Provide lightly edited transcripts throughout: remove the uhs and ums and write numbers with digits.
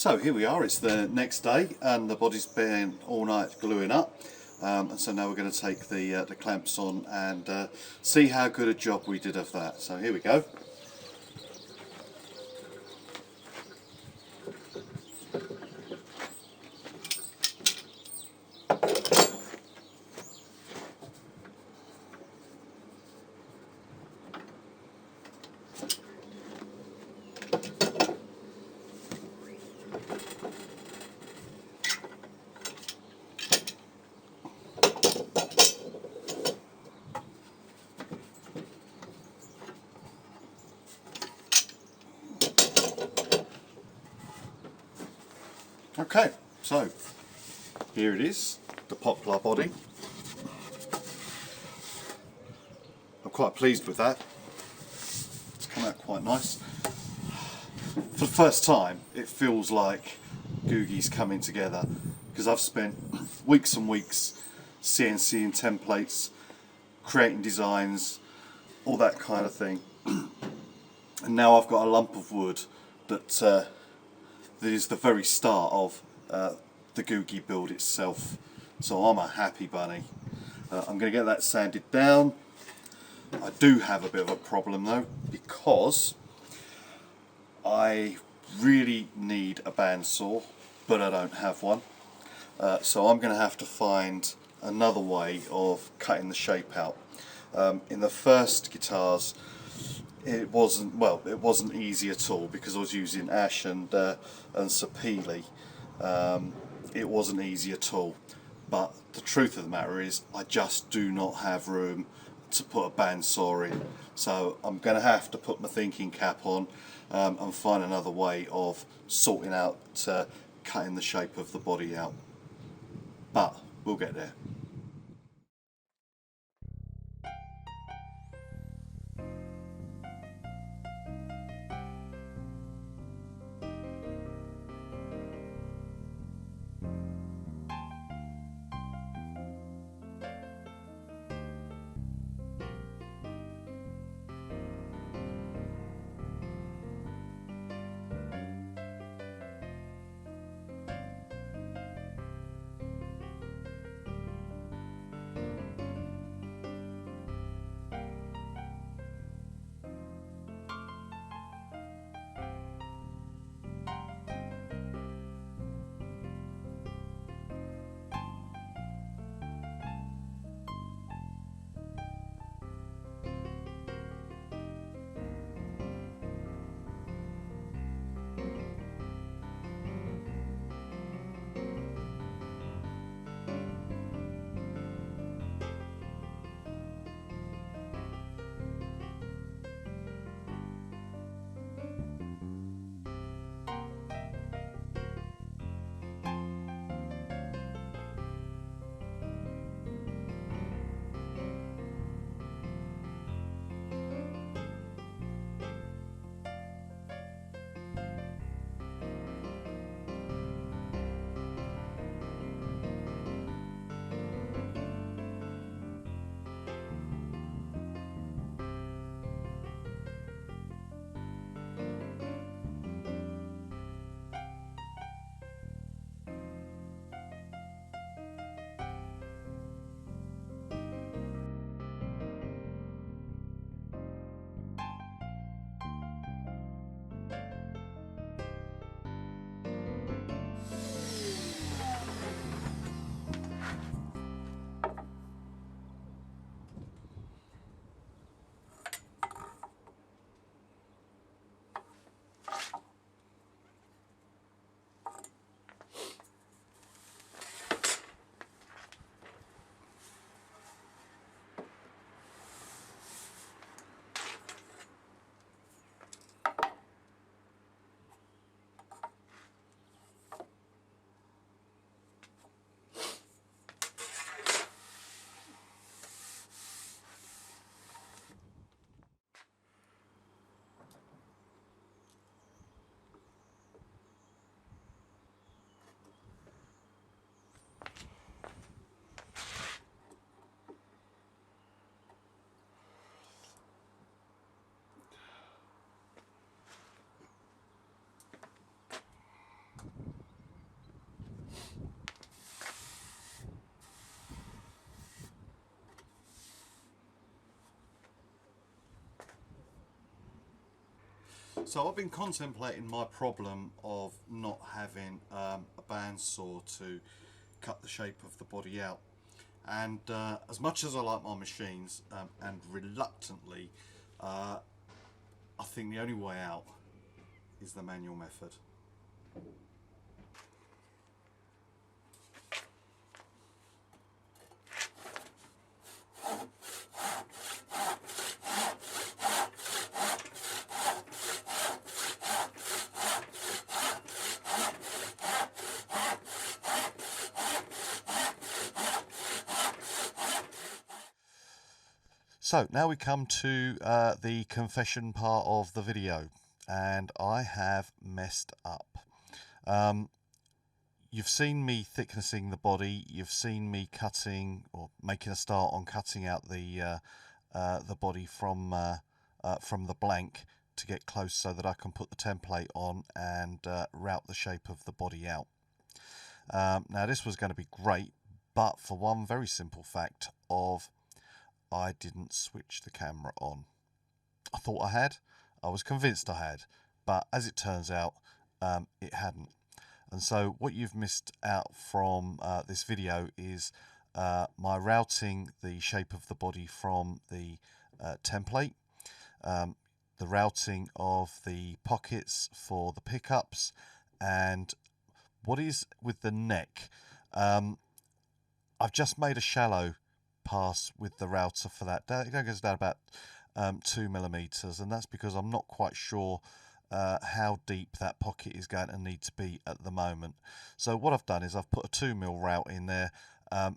So here we are, it's the next day and the body's been all night gluing up, and so now we're going to take the clamps on and see how good a job we did of that. So here we go. Okay, so here it is, the poplar body. I'm quite pleased with that. It's come out quite nice. For the first time, it feels like GOOGIE's coming together, because I've spent weeks and weeks CNCing templates, creating designs, all that kind of thing. And now I've got a lump of wood that is the very start of the GOOGIE build itself. So I'm a happy bunny. I'm going to get that sanded down. I do have a bit of a problem though, because I really need a bandsaw, but I don't have one. So I'm going to have to find another way of cutting the shape out. In the first guitars, it wasn't easy at all, because I was using ash and sapele. It wasn't easy at all. But the truth of the matter is, I just do not have room to put a bandsaw in. So I'm going to have to put my thinking cap on and find another way of sorting out cutting the shape of the body out. But we'll get there. So I've been contemplating my problem of not having a bandsaw to cut the shape of the body out, and as much as I like my machines, and reluctantly, I think the only way out is the manual method. So now we come to the confession part of the video, and I have messed up. You've seen me thicknessing the body, you've seen me cutting or making a start on cutting out the body from the blank to get close so that I can put the template on and route the shape of the body out. Now this was going to be great, but for one very simple fact of I didn't switch the camera on. I thought I had, I was convinced I had, but as it turns out, it hadn't. And so what you've missed out from this video is my routing the shape of the body from the template, the routing of the pockets for the pickups, and what is with the neck. I've just made a shallow pass with the router for that. It goes down about 2mm, and that's because I'm not quite sure how deep that pocket is going to need to be at the moment. So what I've done is I've put a 2mm route in there,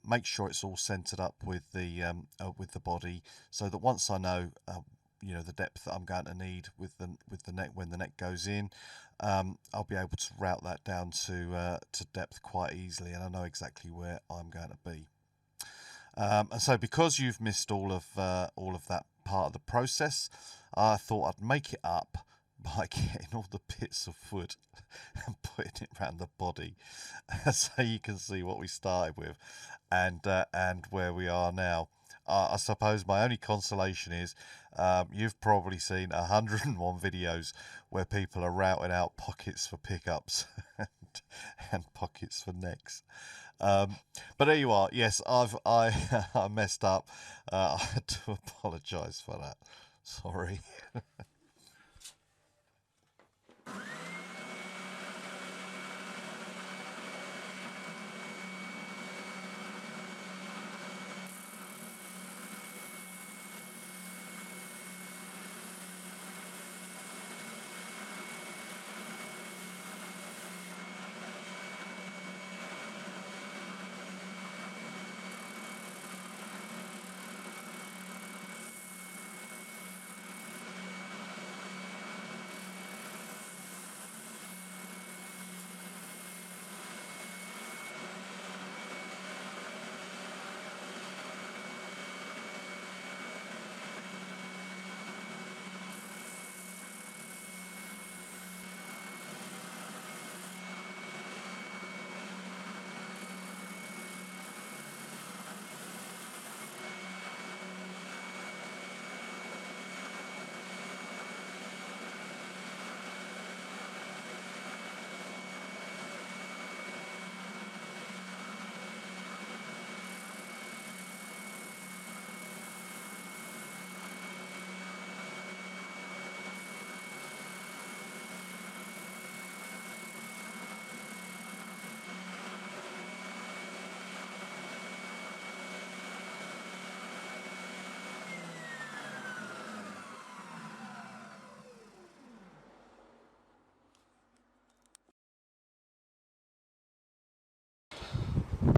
make sure it's all centered up with the body, so that once I know the depth that I'm going to need with the neck when the neck goes in, I'll be able to route that down to depth quite easily, and I know exactly where I'm going to be. And so because you've missed all of that part of the process, I thought I'd make it up by getting all the bits of wood and putting it around the body, so you can see what we started with and where we are now. I suppose my only consolation is you've probably seen 101 videos where people are routing out pockets for pickups and pockets for necks. But there you are. Yes, I messed up. I had to apologise for that. Sorry.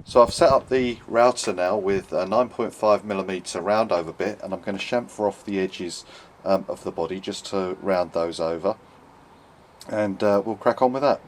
So I've set up the router now with a 9.5mm round over bit, and I'm going to chamfer off the edges of the body just to round those over, and we'll crack on with that.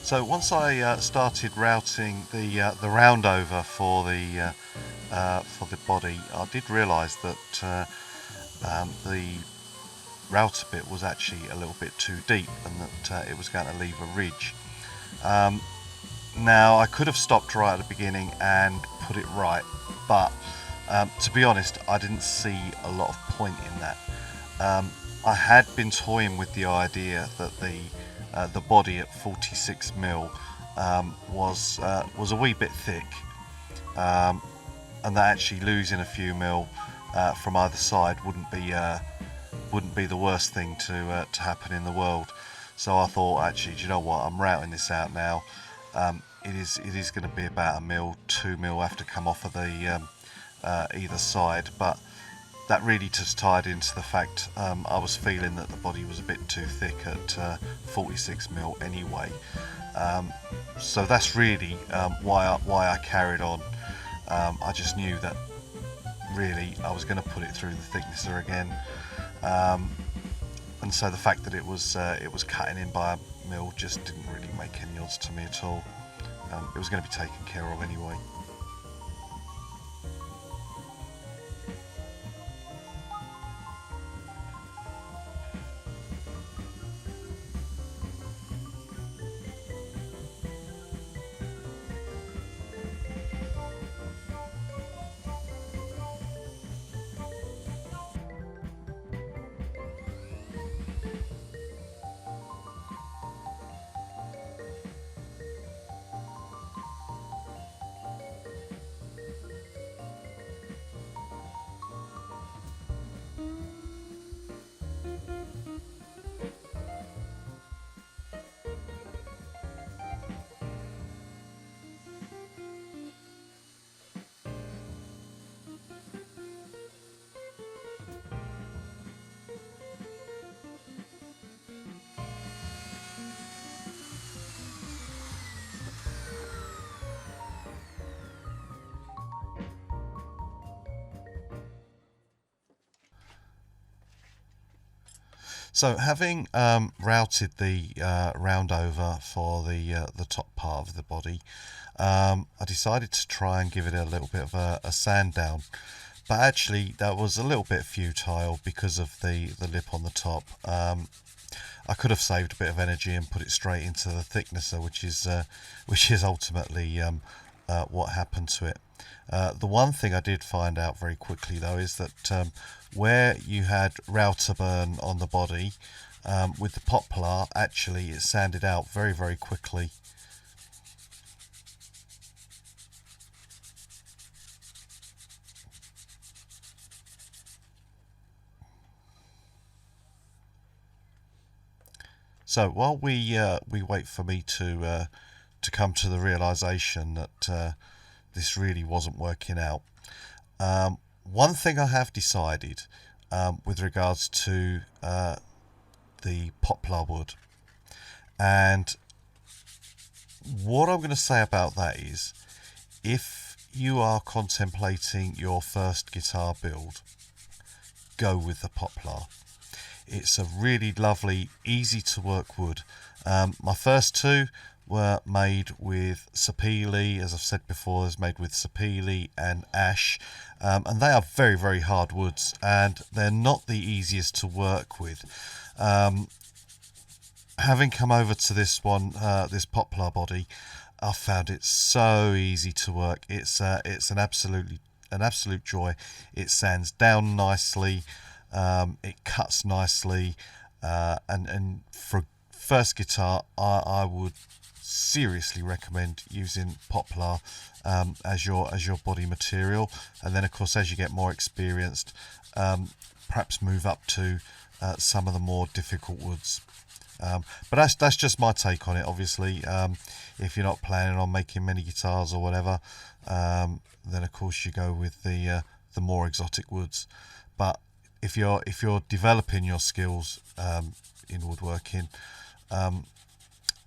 So once I started routing the round over for the body, I did realise that the router bit was actually a little bit too deep, and that it was going to leave a ridge. Now I could have stopped right at the beginning and put it right, but to be honest, I didn't see a lot of point in that. I had been toying with the idea that the body at 46mm was a wee bit thick, and that actually losing a few mil from either side wouldn't be the worst thing to happen in the world. So I thought, actually, do you know what? I'm routing this out now. It is going to be about 1 mil, 2 mil have to come off of the either side, but that really just tied into the fact I was feeling that the body was a bit too thick at 46mm anyway. So that's really why I carried on. I just knew that really I was going to put it through the thicknesser again, and so the fact that it was cutting in by 1 mil just didn't really make any odds to me at all. It was going to be taken care of anyway. So having routed the round over for the top part of the body, I decided to try and give it a little bit of a sand down, but actually that was a little bit futile because of the lip on the top. I could have saved a bit of energy and put it straight into the thicknesser, which is ultimately what happened to it. The one thing I did find out very quickly though is that where you had router burn on the body, with the poplar, actually it sanded out very, very quickly. So while we wait for me to come to the realization that this really wasn't working out, one thing I have decided with regards to the poplar wood, and what I'm going to say about that is, if you are contemplating your first guitar build, go with the poplar. It's a really lovely, easy to work wood. My first two were made with sapele, as I've said before, is made with sapele and ash, and they are very, very hard woods, and they're not the easiest to work with. Having come over to this one, this poplar body, I found it so easy to work. It's an absolute joy. It sands down nicely, it cuts nicely, and for a first guitar, I would seriously recommend using poplar as your body material. And then of course, as you get more experienced, perhaps move up to some of the more difficult woods. But that's just my take on it. Obviously, if you're not planning on making many guitars or whatever, then of course you go with the more exotic woods. But if you're developing your skills in woodworking,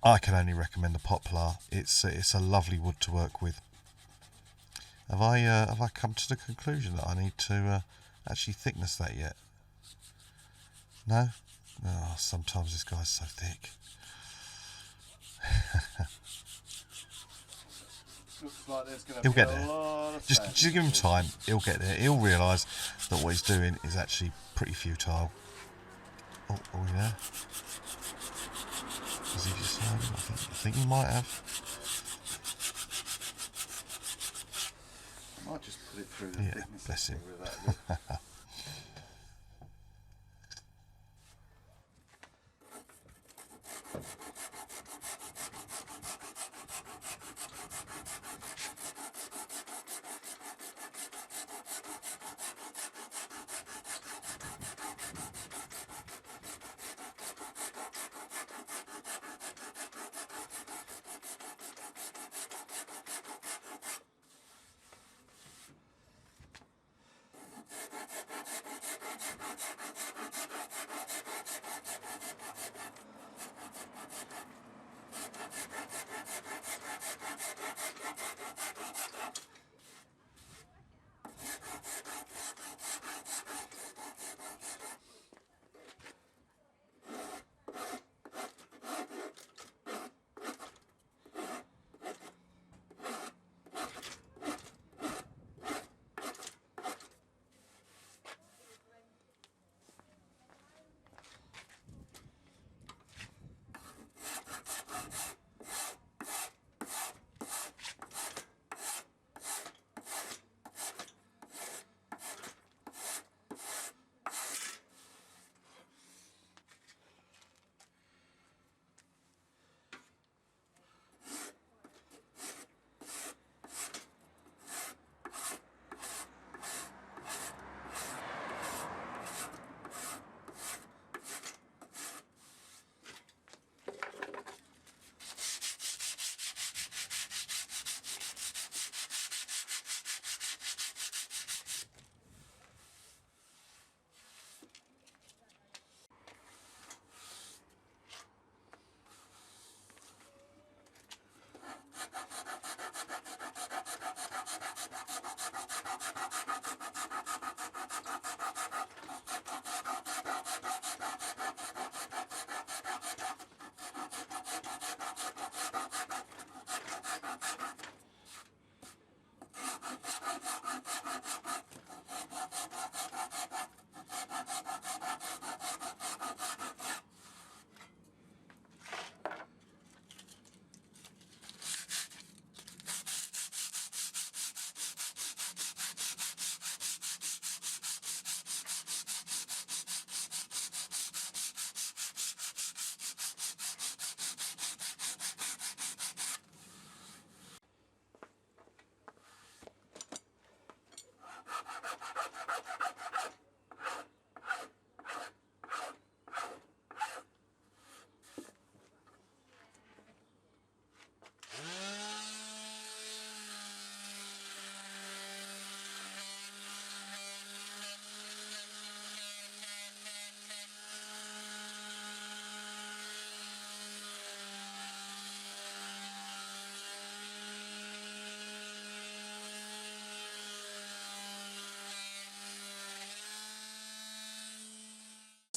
I can only recommend the poplar. It's a lovely wood to work with. Have I come to the conclusion that I need to actually thickness that yet? No? Oh, sometimes this guy's so thick. Looks like there's going to He'll be get a there. lot of Just give him time. He'll get there. He'll realise that what he's doing is actually pretty futile. Oh yeah. Has he decided? I think he might have. I might just put it through the thickness. Bless him. With that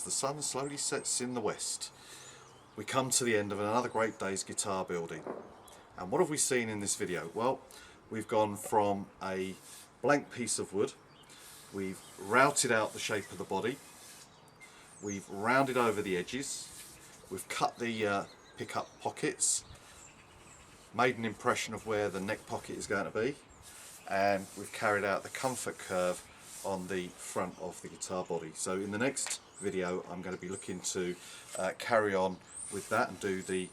the sun slowly sets in the west, we come to the end of another great day's guitar building. And what have we seen in this video? Well, we've gone from a blank piece of wood, we've routed out the shape of the body, we've rounded over the edges, we've cut the pickup pockets, made an impression of where the neck pocket is going to be, and we've carried out the comfort curve on the front of the guitar body. So in the next video I'm going to be looking to carry on with that and do the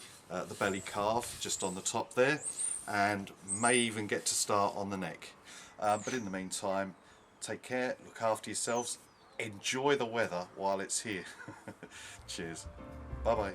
belly carve just on the top there, and may even get to start on the neck. But in the meantime, take care, look after yourselves, enjoy the weather while it's here. Cheers, bye bye.